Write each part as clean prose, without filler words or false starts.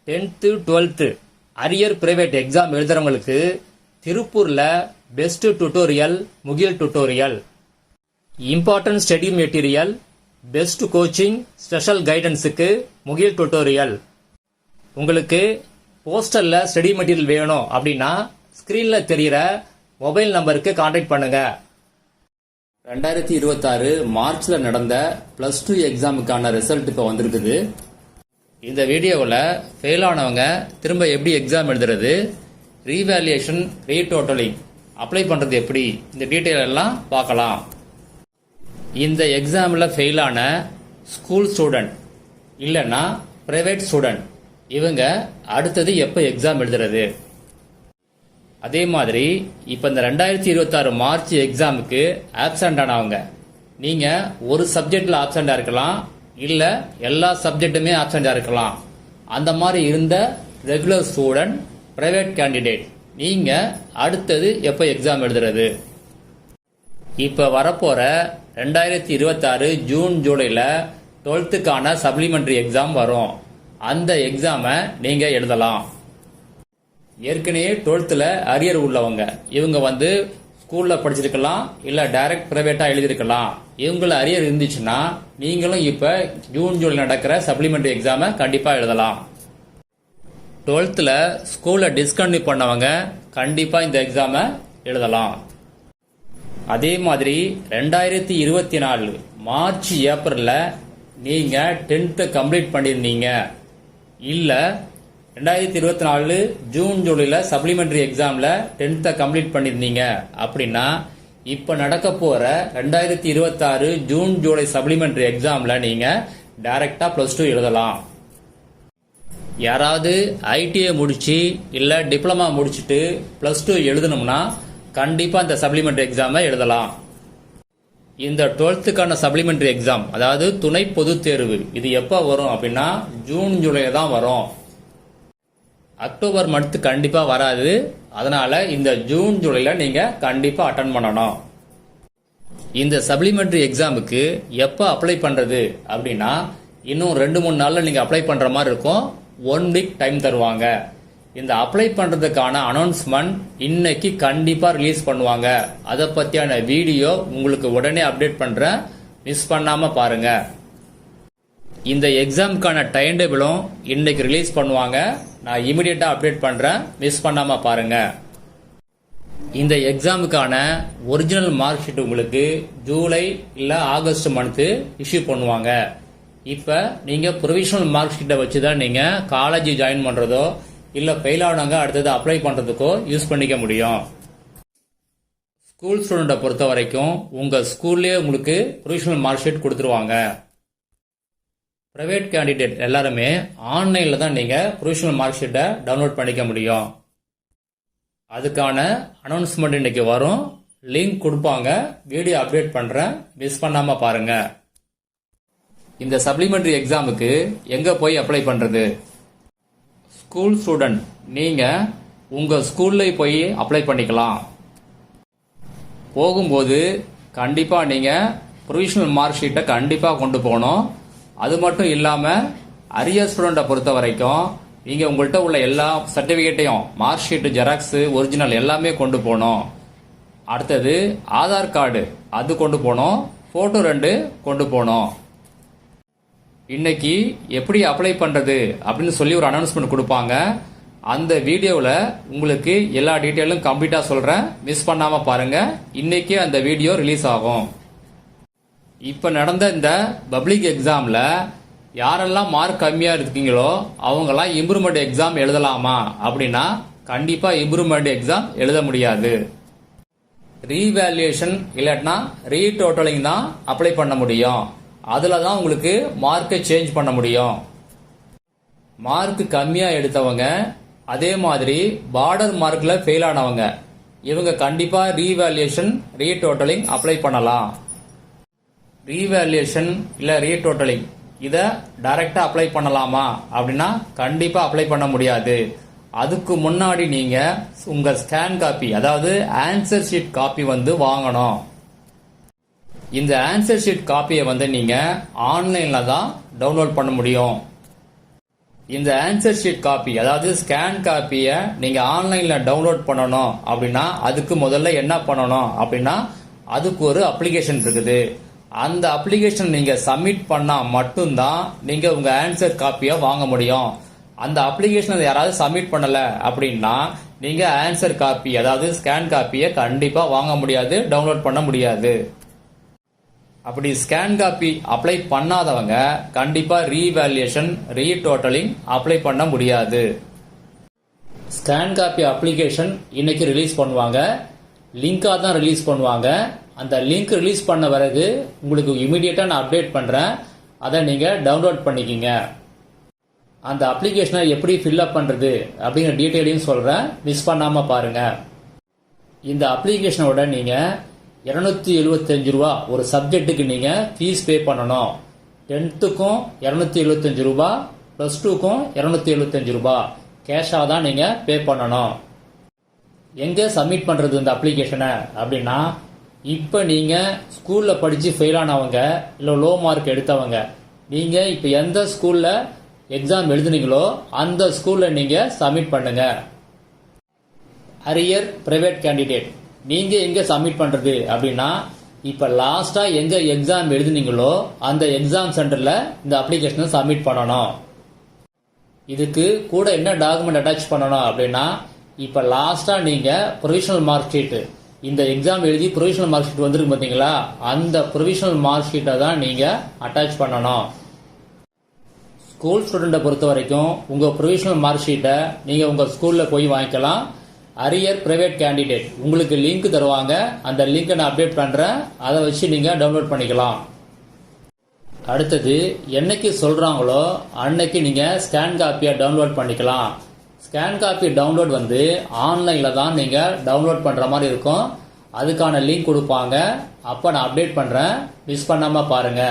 10th 12th arrear private exam எழுதுறவங்களுக்கு திருப்பூர்ல best tutorial Mugil tutorial, important study material, best coaching, special கைடன்ஸுக்கு Mugil tutorial. உங்களுக்கு போஸ்டல்ல ஸ்டடி மெட்டீரியல் வேணும் அப்படின்னா ஸ்கிரீன்ல தெரிகிற மொபைல் நம்பருக்கு கான்டாக்ட் பண்ணுங்க. 2026 மார்ச்ல நடந்த +2 எக்ஸாமுக்கான ரிசல்ட் இப்போ வந்திருக்குது. இந்த வீடியோவில் ஃபெயில் ஆனவங்க திரும்ப எப்படி எக்ஸாம் எழுதுறது, ரீவேல்யூஷன், ரீடோட்டலிங் அப்ளை பண்ணுறது எப்படி, இந்த டீட்டெயில் எல்லாம் பார்க்கலாம். இந்த எக்ஸாமில் ஃபெயில் ஆன ஸ்கூல் ஸ்டூடெண்ட் இல்லைன்னா பிரைவேட் ஸ்டூடெண்ட் இவங்க அடுத்தது எப்போ எக்ஸாம் எழுதுறது, அதே மாதிரி இப்போ இந்த 2026 மார்ச் எக்ஸாமுக்கு ஆப்சண்ட் ஆனவங்க, நீங்கள் ஒரு சப்ஜெக்டில் ஆப்சண்டாக இருக்கலாம், இல்லை எல்லா சப்ஜெக்ட்டுமே ஆப்சண்டாக இருக்கலாம். அந்த மாதிரி இருந்த ரெகுலர் ஸ்டூடெண்ட், பிரைவேட் கேண்டிடேட் நீங்கள் அடுத்தது எப்போ எக்ஸாம் எழுதுறது. இப்போ வரப்போகிற 2026 ஜூன் ஜூலையில் 12th சப்ளிமெண்ட்ரி எக்ஸாம் வரும். அந்த எக்ஸாமை நீங்கள் எழுதலாம். ஏற்கனவே 12th அரியர் உள்ளவங்க இவங்க ஸ்கூல்ல படிச்சிருக்கலாம், இல்ல டைரக்ட் பிரைவேட்டா எழுதிருக்கலாம். இவங்கள அரியர் இருந்துச்சுன்னா நீங்களும் இப்ப ஜூன் ஜூலை நடக்கிற சப்ளிமெண்டரி எக்ஸாமை கண்டிப்பா எழுதலாம். 12th ஸ்கூல்ல டிஸ்கண்டினியூ பண்ணவங்க கண்டிப்பா இந்த எக்ஸாமை எழுதலாம். அதே மாதிரி 2024 மார்ச் ஏப்ரல்ல நீங்க 10th கம்ப்ளீட் பண்ணிருந்தீங்க, இல்ல 2024 ஜூன் ஜூலைல சப்ளிமெண்டரி எக்ஸாம்ல 10th கம்ப்ளீட் பண்ணிருந்தீங்க அப்படின்னா இப்ப நடக்க போற 2026 ஜூன் ஜூலை சப்ளிமெண்டரி எக்ஸாம்ல நீங்க டைரக்டா +2 எழுதலாம். யாராவது ஐடிஐ முடிச்சு இல்ல டிப்ளமா முடிச்சுட்டு +2 எழுதணும்னா கண்டிப்பா இந்த சப்ளிமெண்டரி எக்ஸாமை எழுதலாம். இந்த 12th சப்ளிமெண்டரி எக்ஸாம், அதாவது துணை பொது தேர்வு, இது எப்ப வரும் அப்படின்னா ஜூன் ஜூலைல தான் வரும். அக்டோபர் மந்த் கண்டிப்பா வராது. அதனால இந்த ஜூன் ஜூலைல நீங்க கண்டிப்பா அட்டன் பண்ணணும். இந்த சப்ளிமெண்டரி எக்ஸாமுக்கு எப்ப அப்ளை பண்றது அப்படின்னா இன்னும் 2-3 நாள்ல நீங்க அப்ளை பண்ற மாதிரி இருக்கும். 1 வீக் டைம் தருவாங்க. இந்த அப்ளை பண்றதுக்கான அனௌன்ஸ்மெண்ட் இன்னைக்கு கண்டிப்பா ரிலீஸ் பண்ணுவாங்க. அதை பத்தியான வீடியோ உங்களுக்கு உடனே அப்டேட் பண்றேன், மிஸ் பண்ணாம பாருங்க. இந்த எக்ஸாமுக்கான டைம் டேபிளும் இன்னைக்கு ரிலீஸ் பண்ணுவாங்க. நான் இமிடியேட்டா அப்டேட் பண்றேன், மிஸ் பண்ணாம பாருங்க. இந்த எக்ஸாமுக்கான ஒரிஜினல் மார்க் ஷீட் உங்களுக்கு ஜூலை இல்ல ஆகஸ்ட் மந்த் இஷ்யூ பண்ணுவாங்க. இப்ப நீங்க ப்ரொவிஷனல் மார்க் ஷீட்டை வச்சுதான் நீங்க காலேஜ் ஜாயின் பண்றதோ இல்ல ஃபெயில் ஆனவங்க அடுத்தது அப்ளை பண்றதுக்கோ யூஸ் பண்ணிக்க முடியும். ஸ்கூல் ஸ்டூடெண்ட்டை பொறுத்த வரைக்கும் உங்க ஸ்கூல்லேயே உங்களுக்கு ப்ரொவிஷனல் மார்க் ஷீட் கொடுத்துருவாங்க. பிரைவேட் கேண்டிடேட் எல்லாருமே ஆன்லைன்ல தான் நீங்க ப்ரொவிஷனல் மார்க் ஷீட்டை டவுன்லோட் பண்ணிக்க முடியும். அதுக்கான அனௌன்ஸ்மெண்ட் இன்னைக்கு வரும், லிங்க் கொடுப்பாங்க, வீடியோ அப்டேட் பண்றேன், மிஸ் பண்ணாம பாருங்க. இந்த சப்ளிமெண்டரி எக்ஸாமுக்கு எங்க போய் அப்ளை பண்றது? ஸ்கூல் ஸ்டூடெண்ட் நீங்க உங்க ஸ்கூல்ல போய் அப்ளை பண்ணிக்கலாம். போகும்போது கண்டிப்பா நீங்க ப்ரொவிஷனல் மார்க் ஷீட்டை கண்டிப்பா கொண்டு போகணும். அது மட்டும் இல்லாம அரியர் ஸ்டூடெண்ட்டை பொறுத்த வரைக்கும் நீங்க உங்கள்கிட்ட உள்ள எல்லா சர்டிபிகேட்டையும், மார்க் ஷீட், ஜெராக்ஸ், ஒரிஜினல் எல்லாமே கொண்டு போகணும். அடுத்தது ஆதார் கார்டு அது கொண்டு போகணும், போட்டோ 2 கொண்டு போகணும். இன்னைக்கு எப்படி அப்ளை பண்றது அப்படின்னு சொல்லி ஒரு அனௌன்ஸ்மெண்ட் கொடுப்பாங்க. அந்த வீடியோவில் உங்களுக்கு எல்லா டீட்டெயிலும் கம்ப்ளீட்டா சொல்றேன், மிஸ் பண்ணாம பாருங்க. இன்னைக்கே அந்த வீடியோ ரிலீஸ் ஆகும். இப்ப நடந்த இந்த பப்ளிக் எக்ஸாம்ல யாரெல்லாம் மார்க் கம்மியா இருக்கீங்களோ அவங்கெல்லாம் இம்ப்ரூவ்மெண்ட் எக்ஸாம் எழுதலாமா அப்படின்னா கண்டிப்பா இம்ப்ரூவ்மெண்ட் எக்ஸாம் எழுத முடியாது. ரீவேல்யூஷன் இல்லாட்டினா ரீடோட்டலிங் தான் அப்ளை பண்ண முடியும். அதுல தான் உங்களுக்கு மார்க்கை சேஞ்ச் பண்ண முடியும். மார்க் கம்மியா எடுத்தவங்க, அதே மாதிரி பார்டர் மார்க்ல ஃபெயில் ஆனவங்க இவங்க கண்டிப்பா ரீவேல்யூஷன், ரீடோட்டலிங் அப்ளை பண்ணலாம். ரீவேல்யூஷன் இல்ல ரீடோட்டலிங் இதை டைரக்டா அப்ளை பண்ணலாமா அப்படின்னா கண்டிப்பா அப்ளை பண்ண முடியாது. அதுக்கு முன்னாடி நீங்க உங்க ஸ்கேன் காப்பி, அதாவது ஆன்சர் ஷீட் காப்பி வாங்கணும். இந்த ஆன்சர் ஷீட் காப்பியை நீங்க ஆன்லைன்ல தான் டவுன்லோட் பண்ண முடியும். இந்த ஆன்சர் ஷீட் காப்பி அதாவது ஸ்கேன் காப்பியை நீங்க ஆன்லைன்ல டவுன்லோட் பண்ணணும் அப்படின்னா அதுக்கு முதல்ல என்ன பண்ணணும் அப்படின்னா அதுக்கு ஒரு அப்ளிகேஷன் இருக்குது. அந்த அப்ளிகேஷன் நீங்க சப்மிட் பண்ணா மட்டும்தான் நீங்க உங்க ஆன்சர் காப்பியை வாங்க முடியும். அந்த அப்ளிகேஷன் யாராவது சப்மிட் பண்ணல அப்படின்னா நீங்க ஆன்சர் காப்பி அதாவது ஸ்கேன் காப்பியை கண்டிப்பா வாங்க முடியாது, டவுன்லோட் பண்ண முடியாது. அப்படி ஸ்கேன் காப்பி அப்ளை பண்ணாதவங்க கண்டிப்பா ரீவேல்யூஷன் ரீடோட்டலிங் அப்ளை பண்ண முடியாது. ஸ்கேன் காப்பி அப்ளிகேஷன் இன்னைக்கு ரிலீஸ் பண்ணுவாங்க, லிங்கா தான் ரிலீஸ் பண்ணுவாங்க. அந்த லிங்க் ரிலீஸ் பண்ண பிறகு உங்களுக்கு இமீடியட்டா நான் அப்டேட் பண்றேன், அதை நீங்க டவுன்லோட் பண்ணிக்கிங்க. அந்த அப்ளிகேஷனை எப்படி ஃபில்அப் பண்றது அப்படிங்கிற டீட்டெயிலையும் சொல்றேன், மிஸ் பண்ணாம பாருங்க. இந்த அப்ளிகேஷனோட நீங்க 275 ரூபா ஒரு சப்ஜெக்ட்டுக்கு நீங்க ஃபீஸ் பே பண்ணணும். 10க்கும் 275 ரூபா, பிளஸ் 2க்கும் 275 ரூபா கேஷாக தான் நீங்க பே பண்ணணும். எங்க சப்மிட் பண்றது இந்த அப்ளிகேஷனை அப்படின்னா, இப்போ நீங்க ஸ்கூல்ல படிச்சு ஃபெயில் ஆனவங்க இல்ல லோ மார்க் எடுத்தவங்க, நீங்க இப்ப எந்த ஸ்கூல்ல எக்ஸாம் எழுதுனீங்களோ அந்த ஸ்கூல்ல நீங்க சப்மிட் பண்ணுங்க. அரியர் பிரைவேட் கேண்டிடேட் நீங்க எங்க சப்மிட் பண்றது அப்படின்னா, இப்ப லாஸ்டா எங்க எக்ஸாம் எழுதுனீங்களோ அந்த எக்ஸாம் சென்டர்ல இந்த அப்ளிகேஷனை சப்மிட் பண்ணணும். இதுக்கு கூட என்ன டாக்குமெண்ட் அட்டாச் பண்ணணும் அப்படின்னா, இப்ப லாஸ்டா நீங்க ப்ரொவிஷனல் மார்க் ஷீட், இந்த எக்ஸாம் எழுதி ப்ரொவிஷனல் மார்க் ஷீட் வந்துருக்கு பாத்தீங்களா, அந்த ப்ரொவிஷனல் மார்க் ஷீட்டை தான் நீங்க அட்டாச் பண்ணணும். ஸ்கூல் ஸ்டூடெண்ட்டை பொறுத்த வரைக்கும் உங்க ப்ரொவிஷனல் மார்க் ஷீட்டை நீங்க உங்க ஸ்கூல்ல போய் வாங்கிக்கலாம். அரியர் பிரைவேட் கேண்டிடேட் உங்களுக்கு லிங்க் தருவாங்க, அந்த லிங்கை நான் அப்டேட் பண்றேன், அதை வச்சு நீங்க டவுன்லோட் பண்ணிக்கலாம். அடுத்தது என்னைக்கு சொல்றாங்களோ அன்னைக்கு நீங்க ஸ்கேன் காப்பியை டவுன்லோட் பண்ணிக்கலாம். ஸ்கேன் காப்பி டவுன்லோட் வந்து ஆன்லைன்ல தான் நீங்க டவுன்லோட் பண்ற மாதிரி இருக்கும். அதுக்கான லிங்க் கொடுப்பாங்க, அப்ப நான் அப்டேட் பண்றேன், மிஸ் பண்ணாம பாருங்க.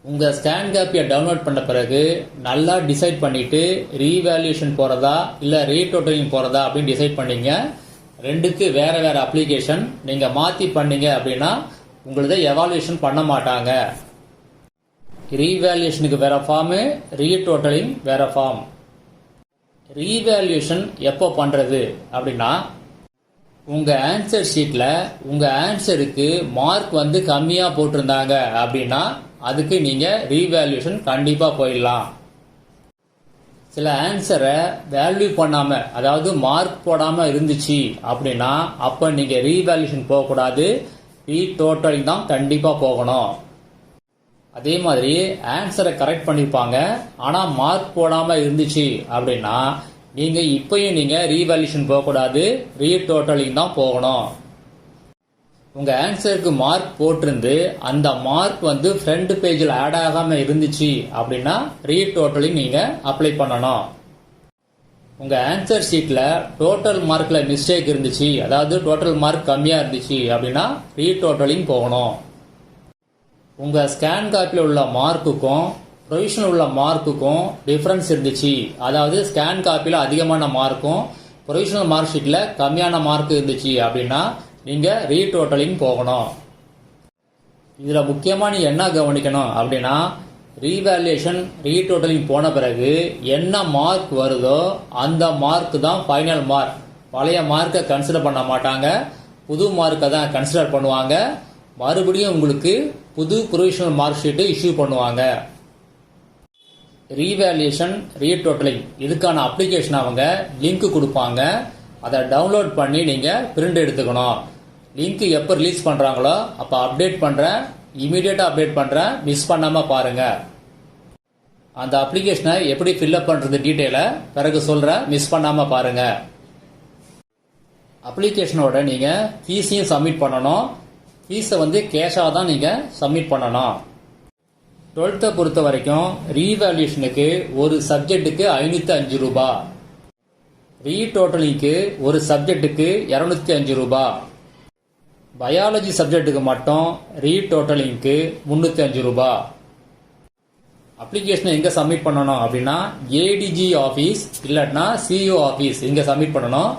உங்க ஸ்கேன் காப்பியை டவுன்லோட் பண்ண பிறகு நல்லா டிசைட் பண்ணிட்டு ரீவேல்யூஷன் போறதா இல்ல ரீடோட்டலிங் போறதா அப்படின்னு டிசைட் பண்ணீங்க. ரெண்டுக்கு வேற வேற அப்ளிகேஷன் நீங்க மாத்தி பண்ணீங்க அப்படின்னா உங்களது எவாலுவேஷன் பண்ண மாட்டாங்க. ரீவேல்யூஷனுக்கு வேற ஃபார்ம், ரீடோட்டலிங் வேற ஃபார்ம். ரீவேல்யூஷன் எப்போ பண்றது அப்படின்னா, உங்க ஆன்சர் ஷீட்ல உங்க ஆன்சருக்கு மார்க் வந்து கம்மியா போட்டிருந்தாங்க அப்படின்னா அதுக்கு நீங்க ரீவேல்யூஷன் கண்டிப்பா போயிடலாம். சில ஆன்சரை வேல்யூ பண்ணாம அதாவது மார்க் போடாம இருந்துச்சு அப்படின்னா அப்ப நீங்க ரீவேல்யூஷன் போகக்கூடாது, ரீடோட்டலிங் தான் கண்டிப்பா போகணும். அதே மாதிரி ஆன்சரை கரெக்ட் பண்ணிருப்பாங்க ஆனா மார்க் போடாம இருந்துச்சு அப்படின்னா நீங்க இப்பயும் நீங்க ரீவேல்யூஷன் போகக்கூடாது, ரீடோட்டலிங் தான் போகணும். உங்க ஆன்சருக்கு மார்க் போட்டிருந்து அந்த மார்க் வந்து ஃப்ரண்ட் பேஜில் ஆட் ஆகாம இருந்துச்சு அப்படின்னா ரீடோட்டலிங் நீங்க அப்ளை பண்ணணும். உங்க ஆன்சர் ஷீட்ல டோட்டல் மார்க்ல மிஸ்டேக் இருந்துச்சு, அதாவது டோட்டல் மார்க் கம்மியா இருந்துச்சு அப்படின்னா ரீடோட்டலிங் போகணும். உங்க ஸ்கேன் காப்பியில் உள்ள மார்க்குக்கும் ப்ரொவிஷனல் உள்ள மார்க்குக்கும் டிஃபரன்ஸ் இருந்துச்சு, அதாவது ஸ்கேன் காப்பியில் அதிகமான மார்க்கும் ப்ரொவிஷனல் மார்க் ஷீட்ல கம்மியான மார்க் இருந்துச்சு அப்படின்னா நீங்க ரீடோட்டலிங் போகணும். இதுல முக்கியமா நீ என்ன கவனிக்கணும் அப்படின்னா, ரீவேல்யூஷன் ரீடோட்டலிங் போன பிறகு என்ன மார்க் வருதோ அந்த மார்க் தான் ஃபைனல் மார்க். பழைய மார்க்கை கன்சிடர் பண்ண மாட்டாங்க, புது மார்க்கை தான் கன்சிடர் பண்ணுவாங்க. மறுபடியும் உங்களுக்கு புது ப்ரொவிஷனல் மார்க் ஷீட் இஷ்யூ பண்ணுவாங்க. ரீவேல்யூஷன் ரீடோட்டலிங் இதுக்கான அப்ளிகேஷன் அவங்க லிங்க் கொடுப்பாங்க, அதை டவுன்லோட் பண்ணி நீங்க பிரிண்ட் எடுத்துக்கணும். லிங்க் எப்போ ரிலீஸ் பண்றாங்களோ அப்ப அப்டேட் பண்றேன், இமீடியட்டா அப்டேட் பண்றேன், மிஸ் பண்ணாம பாருங்க. அந்த அப்ளிகேஷனை எப்படி ஃபில்அப் பண்றது டீட்டெயிலை பிறகு சொல்றேன், மிஸ் பண்ணாம பாருங்க. அப்ளிகேஷனோட நீங்க ஃபீஸையும் சப்மிட் பண்ணணும். ஃபீஸை வந்து கேஷா தான் நீங்க சப்மிட் பண்ணணும். 12th பொறுத்த வரைக்கும் ரீவேல்யூஷனுக்கு ஒரு சப்ஜெக்ட்டுக்கு 505 ரூபாய், ரீடோட்டலிங்க்கு ஒரு சப்ஜெக்ட்டுக்கு 205 ரூபாய், பயாலஜி சப்ஜெக்ட்டுக்கு மட்டும் ரீடோட்டலிங்க்கு 305 ரூபாய். அப்ளிகேஷனை எங்க சப்மிட் பண்ணணும் அப்படின்னா ஏடிஜி ஆபீஸ் இல்லைன்னா சிஓ ஆபீஸ் இங்க சப்மிட் பண்ணணும்.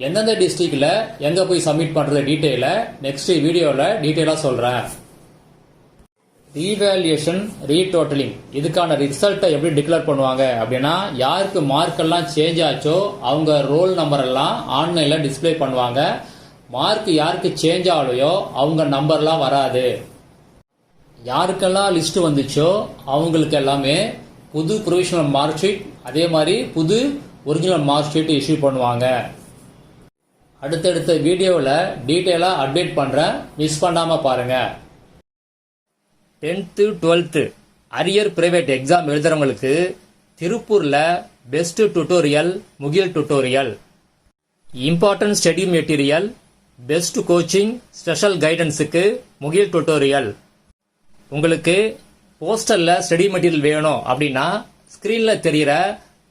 எந்தெந்த டிஸ்ட்ரிக்ட்ல எங்க போய் சப்மிட் பண்றது டீட்டெயில நெக்ஸ்ட் வீடியோல டீட்டெயிலா சொல்றேன். ரீவேல்யூஷன் ரீடோட்டலிங் இதுக்கான ரிசல்ட்டை எப்படி டிக்ளேர் பண்ணுவாங்க அப்படின்னா, யாருக்கு மார்க் எல்லாம் சேஞ்ச் ஆச்சோ அவங்க ரோல் நம்பர் எல்லாம் ஆன்லைன்ல டிஸ்ப்ளே பண்ணுவாங்க. மார்க் யாருக்கு சேஞ்ச் ஆகலையோ அவங்க நம்பர்லாம் வராது. யாருக்கெல்லாம் லிஸ்ட் வந்துச்சோ அவங்களுக்கு எல்லாமே புது ப்ரொவிஷனல் மார்க் ஷீட், அதே மாதிரி புது ஒரிஜினல் மார்க் ஷீட் இஷ்யூ பண்ணுவாங்க. அடுத்தடுத்த வீடியோவில் டீட்டெயிலாக அப்டேட் பண்ணுறேன், மிஸ் பண்ணாமல் பாருங்க. 10th 12th arrear private exam எழுதுறவங்களுக்கு திருப்பூர்ல best tutorial Mugil tutorial, important study material, best coaching, special கைடன்ஸுக்கு முகில் டுட்டோரியல். உங்களுக்கு போஸ்டர்ல ஸ்டடி மெட்டீரியல் வேணும் அப்படின்னா ஸ்கிரீன்ல தெரிகிற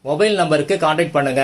மொபைல் நம்பருக்கு கான்டாக்ட் பண்ணுங்க.